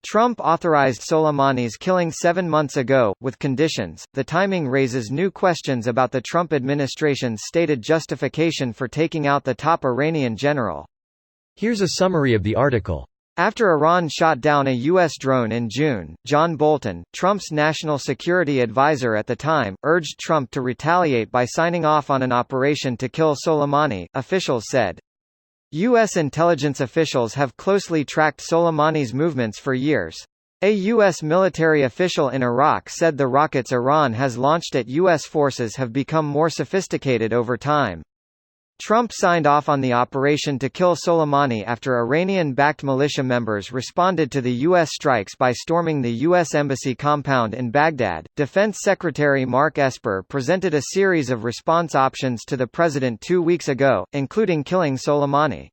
Trump authorized Soleimanis' killing 7 months ago, with conditions. The timing raises new questions about the Trump administration's stated justification for taking out the top Iranian general. Here's a summary of the article. After Iran shot down a U.S. drone in June, John Bolton, Trump's national security advisor at the time, urged Trump to retaliate by signing off on an operation to kill Soleimani, officials said. U.S. intelligence officials have closely tracked Soleimani's movements for years. A U.S. military official in Iraq said the rockets Iran has launched at U.S. forces have become more sophisticated over time. Trump signed off on the operation to kill Soleimani after Iranian-backed militia members responded to the U.S. strikes by storming the U.S. Embassy compound in Baghdad. Defense Secretary Mark Esper presented a series of response options to the president 2 weeks ago, including killing Soleimani.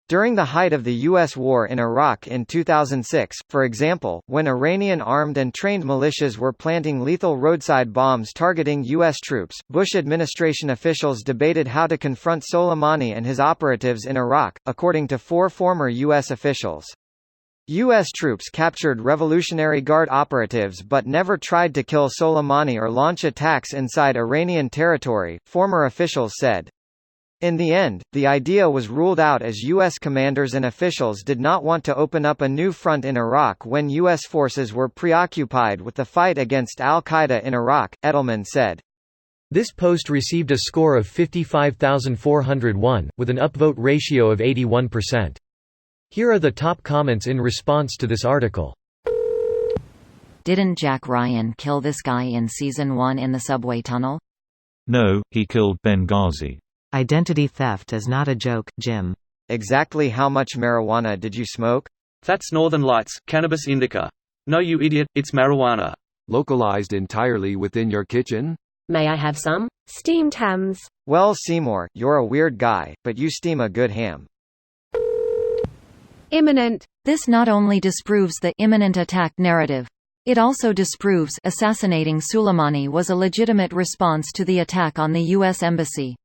During the height of the U.S. war in Iraq in 2006, for example, when Iranian armed and trained militias were planting lethal roadside bombs targeting U.S. troops, Bush administration officials debated how to confront Soleimani and his operatives in Iraq, according to 4 former U.S. officials. U.S. troops captured Revolutionary Guard operatives but never tried to kill Soleimani or launch attacks inside Iranian territory, former officials said. In the end, the idea was ruled out as U.S. commanders and officials did not want to open up a new front in Iraq when U.S. forces were preoccupied with the fight against al-Qaeda in Iraq, Edelman said. This post received a score of 55,401, with an upvote ratio of 81%. Here are the top comments in response to this article. Didn't Jack Ryan kill this guy in Season 1 in the subway tunnel? No, he killed Benghazi. Identity theft is not a joke, Jim. Exactly how much marijuana did you smoke? That's Northern Lights, cannabis indica. No you idiot, it's marijuana. Localized entirely within your kitchen? May I have some? Steamed hams. Well, Seymour, you're a weird guy, but you steam a good ham. Imminent. This not only disproves the imminent attack narrative. It also disproves assassinating Soleimani was a legitimate response to the attack on the U.S. Embassy.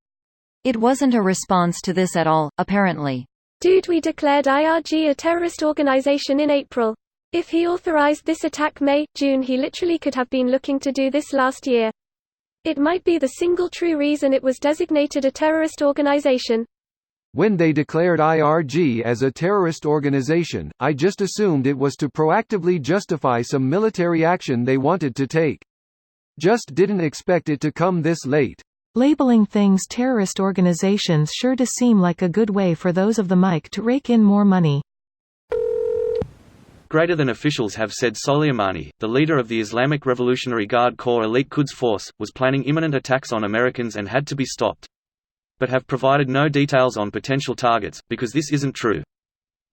It wasn't a response to this at all, apparently. Dude, we declared IRG a terrorist organization in April. If he authorized this attack May, June, he literally could have been looking to do this last year. It might be the single true reason it was designated a terrorist organization. When they declared IRG as a terrorist organization, I just assumed it was to proactively justify some military action they wanted to take. Just didn't expect it to come this late. Labeling things terrorist organizations sure does seem like a good way for those of the mic to rake in more money. Greater than officials have said Soleimani, the leader of the Islamic Revolutionary Guard Corps elite Quds Force, was planning imminent attacks on Americans and had to be stopped. But have provided no details on potential targets, because this isn't true.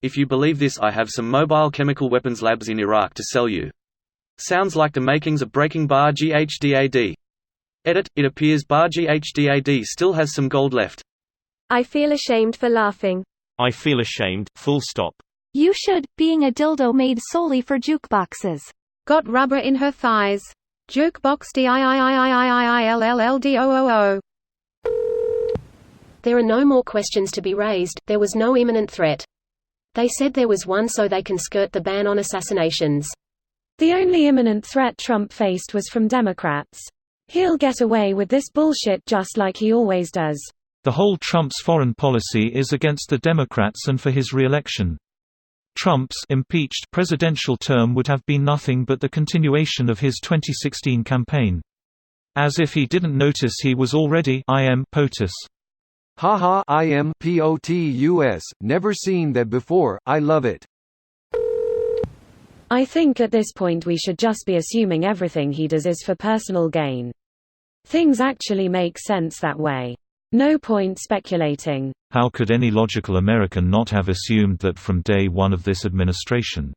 If you believe this, I have some mobile chemical weapons labs in Iraq to sell you. Sounds like the makings of Breaking Bar GHDAD. Edit, it appears Bar GHDAD still has some gold left. I feel ashamed for laughing. I feel ashamed, full stop. You should, being a dildo made solely for jukeboxes. Got rubber in her thighs. Jukebox DIIIIIIILLLDOOO. There are no more questions to be raised, there was no imminent threat. They said there was one so they can skirt the ban on assassinations. The only imminent threat Trump faced was from Democrats. He'll get away with this bullshit just like he always does. The whole Trump's foreign policy is against the Democrats and for his re-election. Trump's impeached presidential term would have been nothing but the continuation of his 2016 campaign. As if he didn't notice he was already POTUS. Haha, POTUS, never seen that before, I love it. I think at this point we should just be assuming everything he does is for personal gain. Things actually make sense that way. No point speculating. How could any logical American not have assumed that from day one of this administration?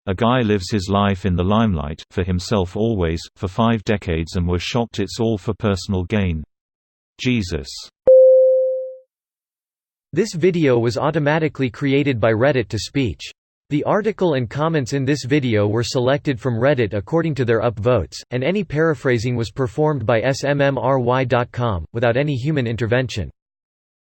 A guy lives his life in the limelight, for himself always, for 5 decades and we're shocked it's all for personal gain. Jesus. This video was automatically created by Reddit to speech. The article and comments in this video were selected from Reddit according to their upvotes, and any paraphrasing was performed by smmry.com, without any human intervention.